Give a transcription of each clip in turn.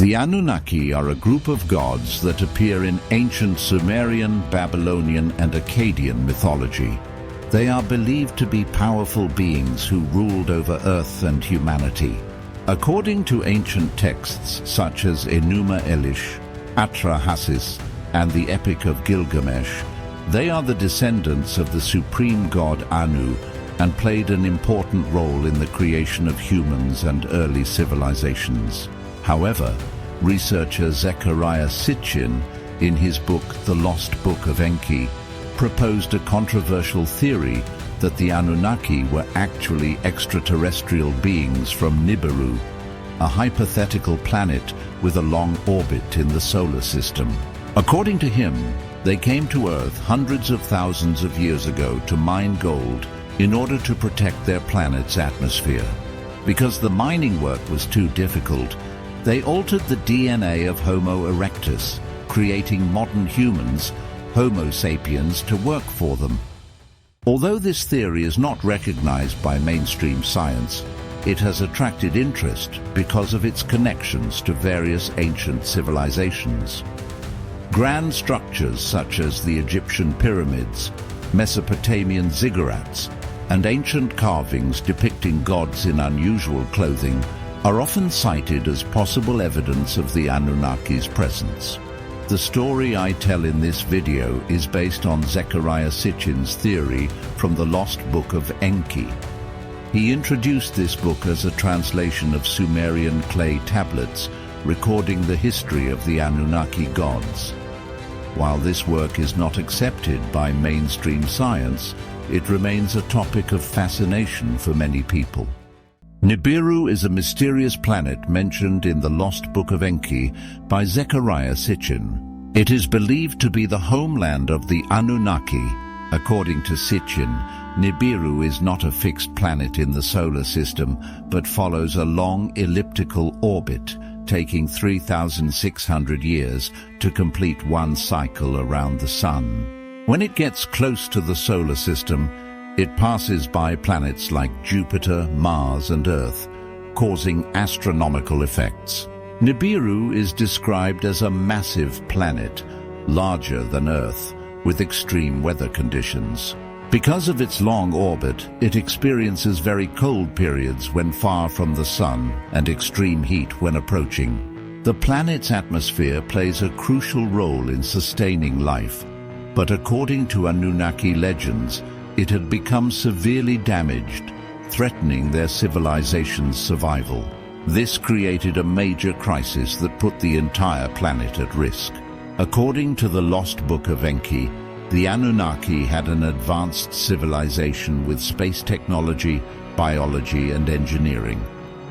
The Anunnaki are a group of gods that appear in ancient Sumerian, Babylonian, and Akkadian mythology. They are believed to be powerful beings who ruled over Earth and humanity. According to ancient texts such as Enuma Elish, Atrahasis, and the Epic of Gilgamesh, they are the descendants of the supreme god Anu and played an important role in the creation of humans and early civilizations. However, researcher Zecharia Sitchin, in his book The Lost Book of Enki, proposed a controversial theory that the Anunnaki were actually extraterrestrial beings from Nibiru, a hypothetical planet with a long orbit in the solar system. According to him, they came to Earth hundreds of thousands of years ago to mine gold in order to protect their planet's atmosphere. Because the mining work was too difficult, they altered the DNA of Homo erectus, creating modern humans, Homo sapiens, to work for them. Although this theory is not recognized by mainstream science, it has attracted interest because of its connections to various ancient civilizations. Grand structures such as the Egyptian pyramids, Mesopotamian ziggurats, and ancient carvings depicting gods in unusual clothing are often cited as possible evidence of the Anunnaki's presence. The story I tell in this video is based on Zecharia Sitchin's theory from the Lost Book of Enki. He introduced this book as a translation of Sumerian clay tablets recording the history of the Anunnaki gods. While this work is not accepted by mainstream science, it remains a topic of fascination for many people. Nibiru is a mysterious planet mentioned in the Lost Book of Enki by Zecharia Sitchin. It is believed to be the homeland of the Anunnaki. According to Sitchin, Nibiru is not a fixed planet in the solar system, but follows a long elliptical orbit, taking 3,600 years to complete one cycle around the Sun. When it gets close to the solar system, it passes by planets like Jupiter, Mars, and Earth, causing astronomical effects. Nibiru is described as a massive planet, larger than Earth, with extreme weather conditions. Because of its long orbit, it experiences very cold periods when far from the Sun and extreme heat when approaching. The planet's atmosphere plays a crucial role in sustaining life, but according to Anunnaki legends, it had become severely damaged, threatening their civilization's survival. This created a major crisis that put the entire planet at risk. According to the Lost Book of Enki, the Anunnaki had an advanced civilization with space technology, biology, and engineering.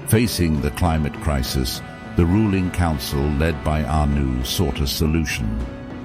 Facing the climate crisis, the ruling council led by Anu sought a solution.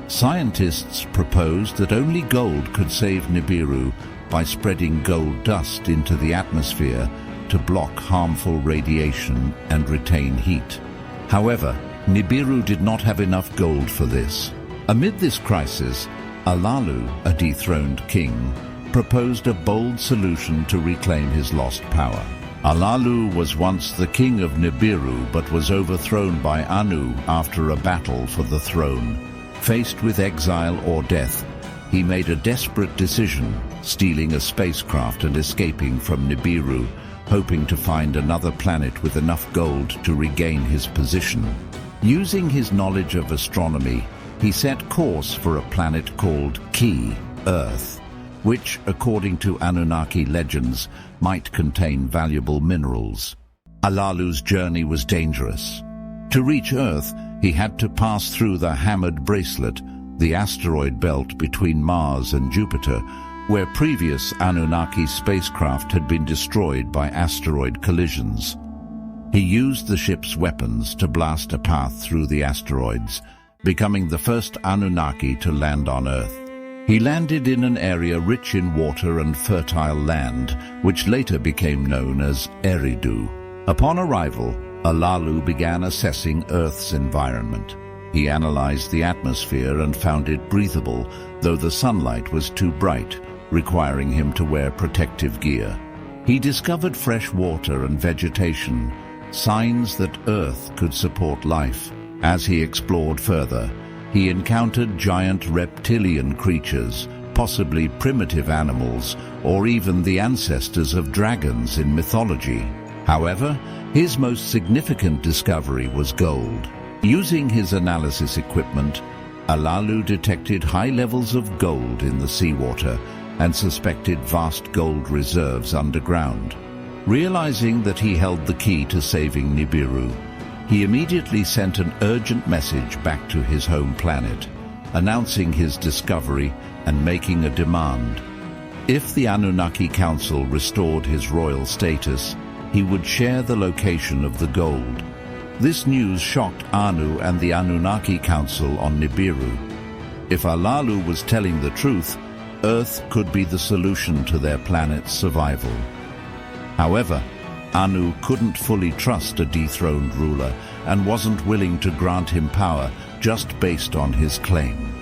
Scientists proposed that only gold could save Nibiru by spreading gold dust into the atmosphere to block harmful radiation and retain heat. However, Nibiru did not have enough gold for this. Amid this crisis, Alalu, a dethroned king, proposed a bold solution to reclaim his lost power. Alalu was once the king of Nibiru but was overthrown by Anu after a battle for the throne. Faced with exile or death, he made a desperate decision, stealing a spacecraft and escaping from Nibiru, hoping to find another planet with enough gold to regain his position. Using his knowledge of astronomy, he set course for a planet called Ki, Earth, which, according to Anunnaki legends, might contain valuable minerals. Alalu's journey was dangerous. To reach Earth, he had to pass through the Hammered Bracelet, the asteroid belt between Mars and Jupiter, where previous Anunnaki spacecraft had been destroyed by asteroid collisions. He used the ship's weapons to blast a path through the asteroids, becoming the first Anunnaki to land on Earth. He landed in an area rich in water and fertile land, which later became known as Eridu. Upon arrival, Alalu began assessing Earth's environment. He analyzed the atmosphere and found it breathable, though the sunlight was too bright, requiring him to wear protective gear. He discovered fresh water and vegetation, signs that Earth could support life. As he explored further, he encountered giant reptilian creatures, possibly primitive animals, or even the ancestors of dragons in mythology. However, his most significant discovery was gold. Using his analysis equipment, Alalu detected high levels of gold in the seawater and suspected vast gold reserves underground. Realizing that he held the key to saving Nibiru, he immediately sent an urgent message back to his home planet, announcing his discovery and making a demand. If the Anunnaki Council restored his royal status, he would share the location of the gold. This news shocked Anu and the Anunnaki Council on Nibiru. If Alalu was telling the truth, Earth could be the solution to their planet's survival. However, Anu couldn't fully trust a dethroned ruler and wasn't willing to grant him power just based on his claim.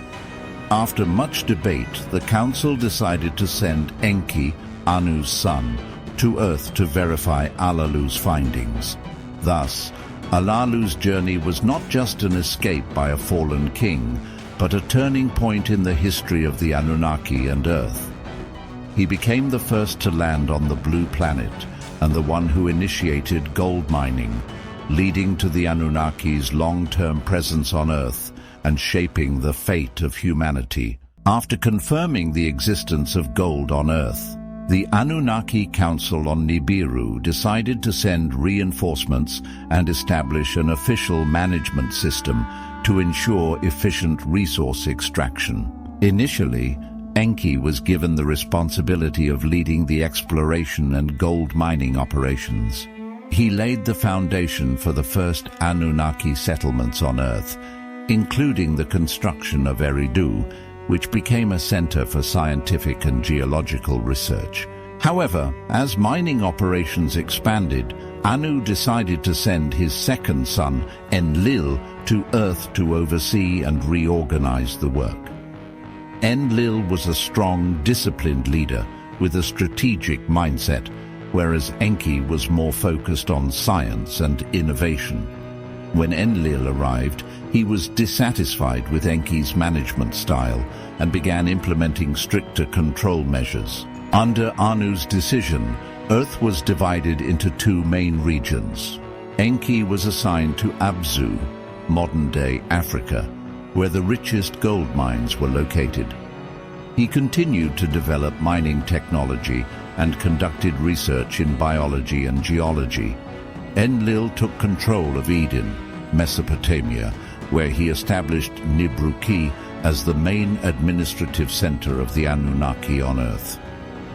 After much debate, the council decided to send Enki, Anu's son, to Earth to verify Alalu's findings. Thus, Alalu's journey was not just an escape by a fallen king, but a turning point in the history of the Anunnaki and Earth. He became the first to land on the Blue Planet and the one who initiated gold mining, leading to the Anunnaki's long-term presence on Earth and shaping the fate of humanity. After confirming the existence of gold on Earth, the Anunnaki Council on Nibiru decided to send reinforcements and establish an official management system to ensure efficient resource extraction. Initially, Enki was given the responsibility of leading the exploration and gold mining operations. He laid the foundation for the first Anunnaki settlements on Earth, including the construction of Eridu, which became a center for scientific and geological research. However, as mining operations expanded, Anu decided to send his second son, Enlil, to Earth to oversee and reorganize the work. Enlil was a strong, disciplined leader with a strategic mindset, whereas Enki was more focused on science and innovation. When Enlil arrived, he was dissatisfied with Enki's management style and began implementing stricter control measures. Under Anu's decision, Earth was divided into two main regions. Enki was assigned to Abzu, modern-day Africa, where the richest gold mines were located. He continued to develop mining technology and conducted research in biology and geology. Enlil took control of Eden, Mesopotamia, where he established Nibruki as the main administrative center of the Anunnaki on Earth.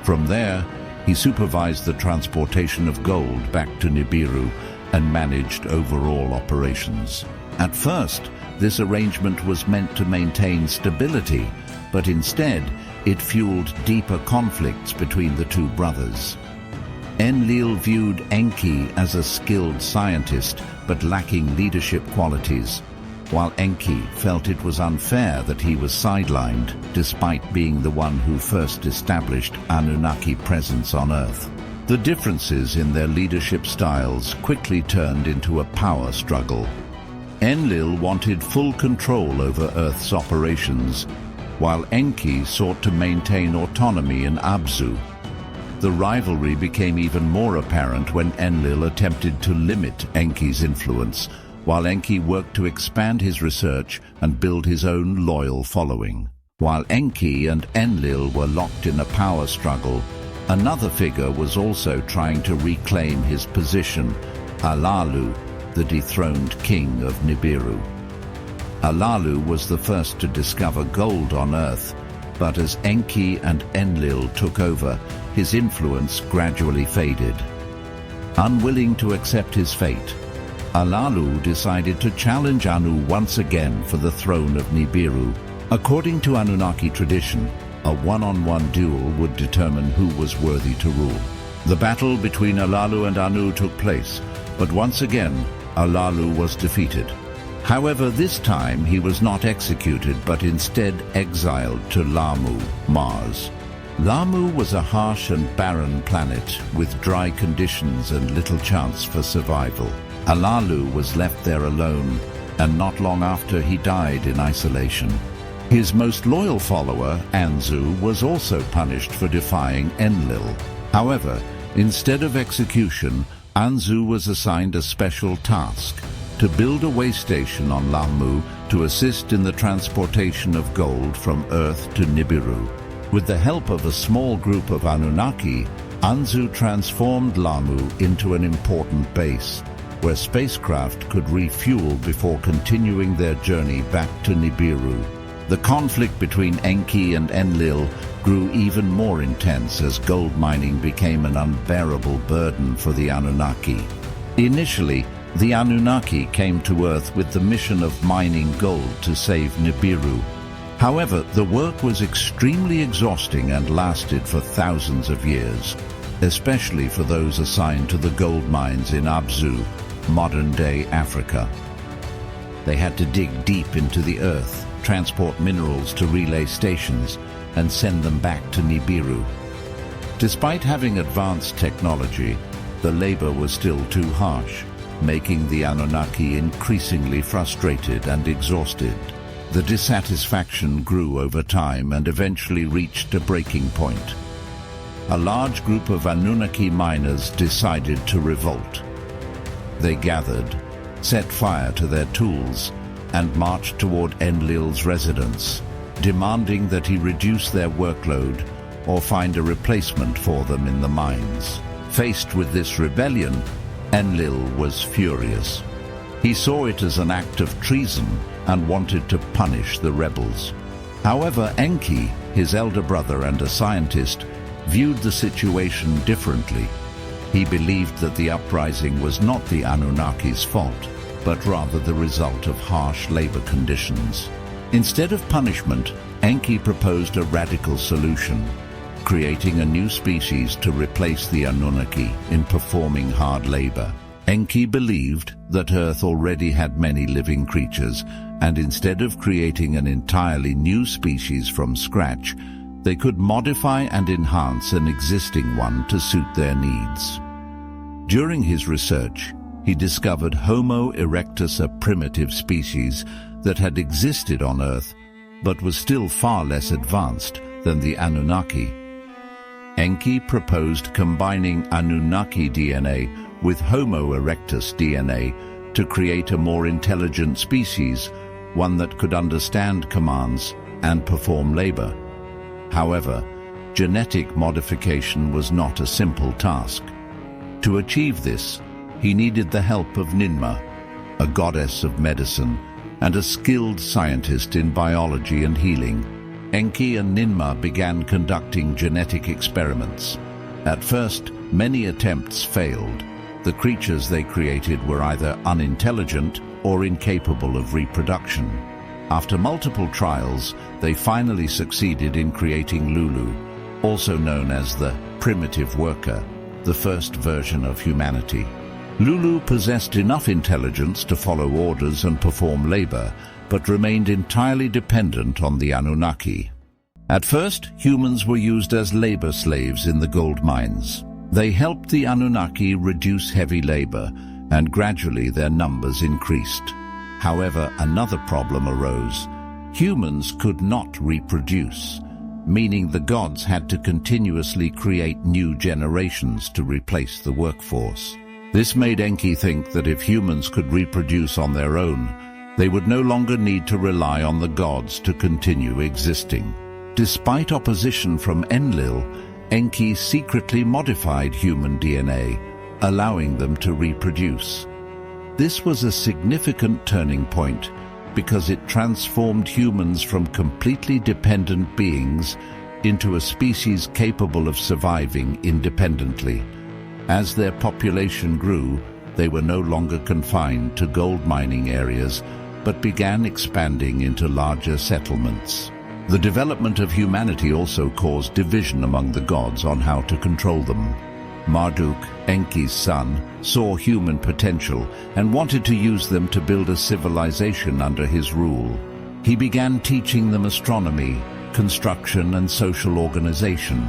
From there, he supervised the transportation of gold back to Nibiru and managed overall operations. At first, this arrangement was meant to maintain stability, but instead, it fueled deeper conflicts between the two brothers. Enlil viewed Enki as a skilled scientist, but lacking leadership qualities, while Enki felt it was unfair that he was sidelined, despite being the one who first established Anunnaki presence on Earth. The differences in their leadership styles quickly turned into a power struggle. Enlil wanted full control over Earth's operations, while Enki sought to maintain autonomy in Abzu. The rivalry became even more apparent when Enlil attempted to limit Enki's influence, while Enki worked to expand his research and build his own loyal following. While Enki and Enlil were locked in a power struggle, another figure was also trying to reclaim his position, Alalu, the dethroned king of Nibiru. Alalu was the first to discover gold on Earth, but as Enki and Enlil took over, his influence gradually faded. Unwilling to accept his fate, Alalu decided to challenge Anu once again for the throne of Nibiru. According to Anunnaki tradition, a one-on-one duel would determine who was worthy to rule. The battle between Alalu and Anu took place, but once again, Alalu was defeated. However, this time he was not executed, but instead exiled to Lamu, Mars. Lamu was a harsh and barren planet with dry conditions and little chance for survival. Alalu was left there alone, and not long after he died in isolation. His most loyal follower, Anzu, was also punished for defying Enlil. However, instead of execution, Anzu was assigned a special task: to build a way station on Lamu to assist in the transportation of gold from Earth to Nibiru. With the help of a small group of Anunnaki, Anzu transformed Lamu into an important base, where spacecraft could refuel before continuing their journey back to Nibiru. The conflict between Enki and Enlil grew even more intense as gold mining became an unbearable burden for the Anunnaki. Initially, the Anunnaki came to Earth with the mission of mining gold to save Nibiru. However, the work was extremely exhausting and lasted for thousands of years, especially for those assigned to the gold mines in Abzu, modern-day Africa. They had to dig deep into the earth, transport minerals to relay stations, and send them back to Nibiru. Despite having advanced technology, the labor was still too harsh, making the Anunnaki increasingly frustrated and exhausted. The dissatisfaction grew over time and eventually reached a breaking point. A large group of Anunnaki miners decided to revolt. They gathered, set fire to their tools, and marched toward Enlil's residence, demanding that he reduce their workload or find a replacement for them in the mines. Faced with this rebellion, Enlil was furious. He saw it as an act of treason and wanted to punish the rebels. However, Enki, his elder brother and a scientist, viewed the situation differently. He believed that the uprising was not the Anunnaki's fault, but rather the result of harsh labor conditions. Instead of punishment, Enki proposed a radical solution: creating a new species to replace the Anunnaki in performing hard labor. Enki believed that Earth already had many living creatures, and instead of creating an entirely new species from scratch, they could modify and enhance an existing one to suit their needs. During his research, he discovered Homo erectus, a primitive species that had existed on Earth, but was still far less advanced than the Anunnaki. Enki proposed combining Anunnaki DNA with Homo erectus DNA to create a more intelligent species, one that could understand commands and perform labor. However, genetic modification was not a simple task. To achieve this, he needed the help of Ninmah, a goddess of medicine and a skilled scientist in biology and healing. Enki and Ninmah began conducting genetic experiments. At first, many attempts failed. The creatures they created were either unintelligent or incapable of reproduction. After multiple trials, they finally succeeded in creating Lulu, also known as the primitive worker, the first version of humanity. Lulu possessed enough intelligence to follow orders and perform labor, but remained entirely dependent on the Anunnaki. At first, humans were used as labor slaves in the gold mines. They helped the Anunnaki reduce heavy labor, and gradually their numbers increased. However, another problem arose. Humans could not reproduce, meaning the gods had to continuously create new generations to replace the workforce. This made Enki think that if humans could reproduce on their own, they would no longer need to rely on the gods to continue existing. Despite opposition from Enlil, Enki secretly modified human DNA, allowing them to reproduce. This was a significant turning point because it transformed humans from completely dependent beings into a species capable of surviving independently. As their population grew, they were no longer confined to gold mining areas, but began expanding into larger settlements. The development of humanity also caused division among the gods on how to control them. Marduk, Enki's son, saw human potential and wanted to use them to build a civilization under his rule. He began teaching them astronomy, construction, and social organization,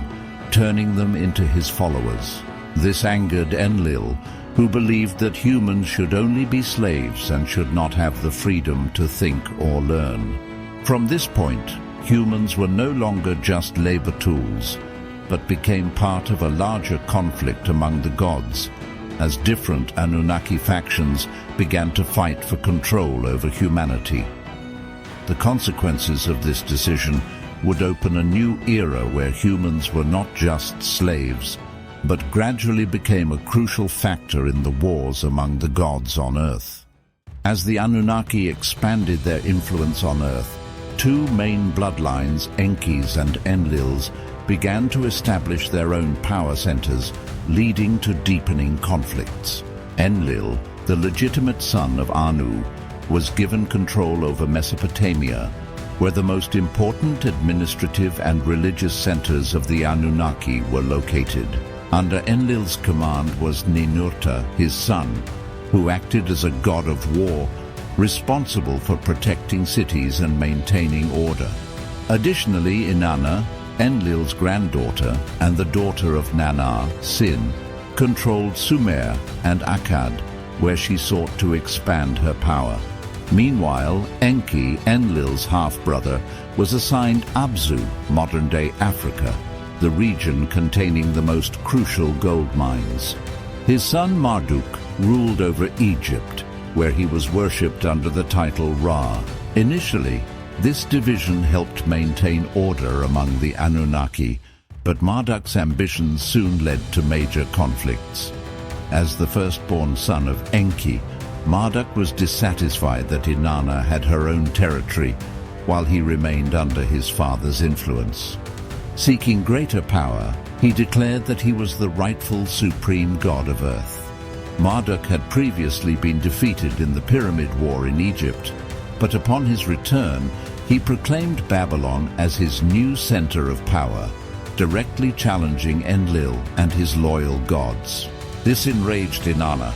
turning them into his followers. This angered Enlil, who believed that humans should only be slaves and should not have the freedom to think or learn. From this point, humans were no longer just labor tools, but became part of a larger conflict among the gods, as different Anunnaki factions began to fight for control over humanity. The consequences of this decision would open a new era where humans were not just slaves, but gradually became a crucial factor in the wars among the gods on Earth. As the Anunnaki expanded their influence on Earth, two main bloodlines, Enkis and Enlils, began to establish their own power centers, leading to deepening conflicts. Enlil, the legitimate son of Anu, was given control over Mesopotamia, where the most important administrative and religious centers of the Anunnaki were located. Under Enlil's command was Ninurta, his son, who acted as a god of war, responsible for protecting cities and maintaining order. Additionally, Inanna, Enlil's granddaughter and the daughter of Nanna, Sin, controlled Sumer and Akkad, where she sought to expand her power. Meanwhile, Enki, Enlil's half-brother, was assigned Abzu, modern-day Africa, the region containing the most crucial gold mines. His son Marduk ruled over Egypt, where he was worshipped under the title Ra. Initially, this division helped maintain order among the Anunnaki, but Marduk's ambitions soon led to major conflicts. As the firstborn son of Enki, Marduk was dissatisfied that Inanna had her own territory, while he remained under his father's influence. Seeking greater power, he declared that he was the rightful supreme god of Earth. Marduk had previously been defeated in the Pyramid War in Egypt, but upon his return, he proclaimed Babylon as his new center of power, directly challenging Enlil and his loyal gods. This enraged Inanna.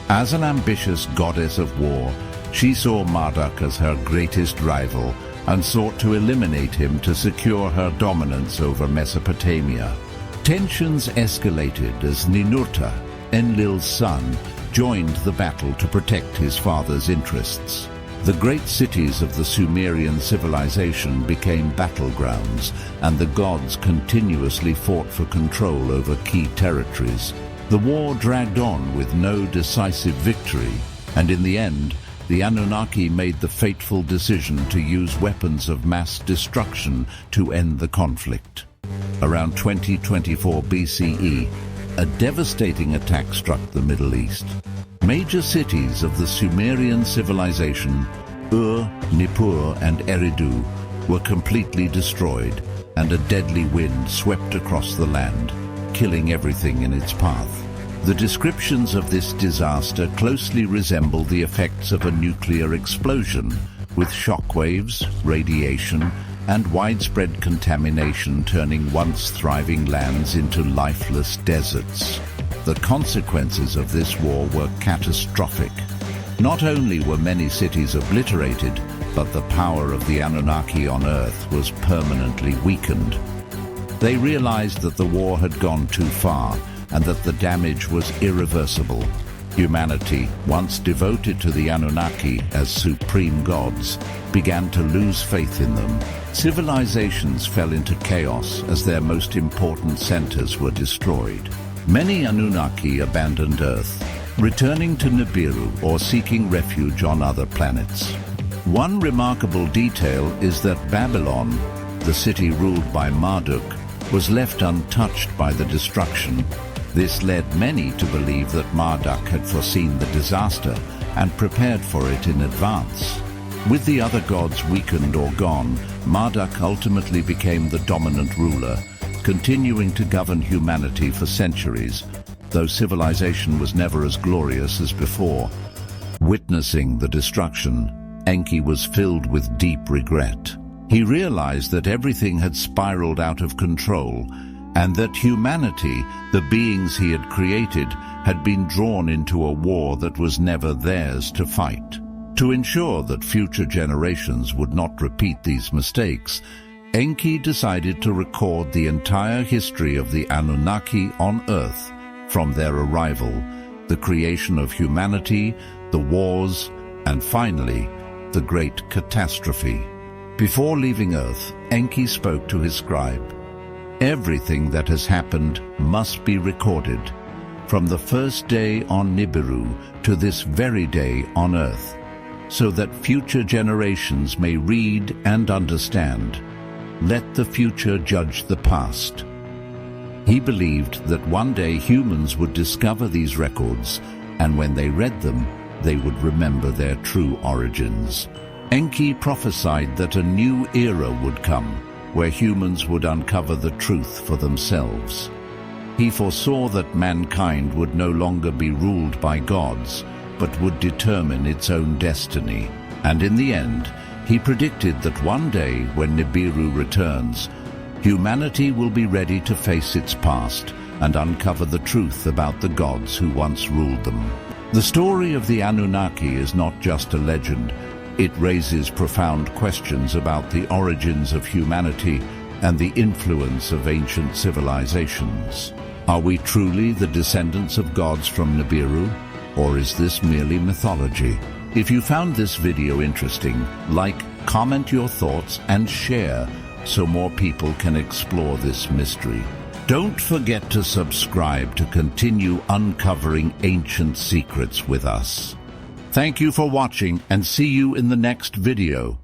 As an ambitious goddess of war, she saw Marduk as her greatest rival and sought to eliminate him to secure her dominance over Mesopotamia. Tensions escalated as Ninurta, Enlil's son, joined the battle to protect his father's interests. The great cities of the Sumerian civilization became battlegrounds, and the gods continuously fought for control over key territories. The war dragged on with no decisive victory, and in the end, the Anunnaki made the fateful decision to use weapons of mass destruction to end the conflict. Around 2024 BCE, a devastating attack struck the Middle East. Major cities of the Sumerian civilization, Ur, Nippur, and Eridu, were completely destroyed, and a deadly wind swept across the land, killing everything in its path. The descriptions of this disaster closely resemble the effects of a nuclear explosion, with shockwaves, radiation, and widespread contamination turning once thriving lands into lifeless deserts. The consequences of this war were catastrophic. Not only were many cities obliterated, but the power of the Anunnaki on Earth was permanently weakened. They realized that the war had gone too far and that the damage was irreversible. Humanity, once devoted to the Anunnaki as supreme gods, began to lose faith in them. Civilizations fell into chaos as their most important centers were destroyed. Many Anunnaki abandoned Earth, returning to Nibiru or seeking refuge on other planets. One remarkable detail is that Babylon, the city ruled by Marduk, was left untouched by the destruction. This led many to believe that Marduk had foreseen the disaster and prepared for it in advance. With the other gods weakened or gone, Marduk ultimately became the dominant ruler, continuing to govern humanity for centuries, though civilization was never as glorious as before. Witnessing the destruction, Enki was filled with deep regret. He realized that everything had spiraled out of control, and that humanity, the beings he had created, had been drawn into a war that was never theirs to fight. To ensure that future generations would not repeat these mistakes, Enki decided to record the entire history of the Anunnaki on Earth, from their arrival the creation of humanity, the wars, and finally, the great catastrophe. Before leaving Earth, Enki spoke to his scribe. Everything that has happened must be recorded, from the first day on Nibiru to this very day on Earth, so that future generations may read and understand. Let the future judge the past. He believed that one day humans would discover these records, and when they read them, they would remember their true origins. Enki prophesied that a new era would come, where humans would uncover the truth for themselves. He foresaw that mankind would no longer be ruled by gods, but would determine its own destiny. And in the end, he predicted that one day when Nibiru returns, humanity will be ready to face its past and uncover the truth about the gods who once ruled them. The story of the Anunnaki is not just a legend. It raises profound questions about the origins of humanity and the influence of ancient civilizations. Are we truly the descendants of gods from Nibiru, or is this merely mythology? If you found this video interesting, like, comment your thoughts and share so more people can explore this mystery. Don't forget to subscribe to continue uncovering ancient secrets with us. Thank you for watching and see you in the next video.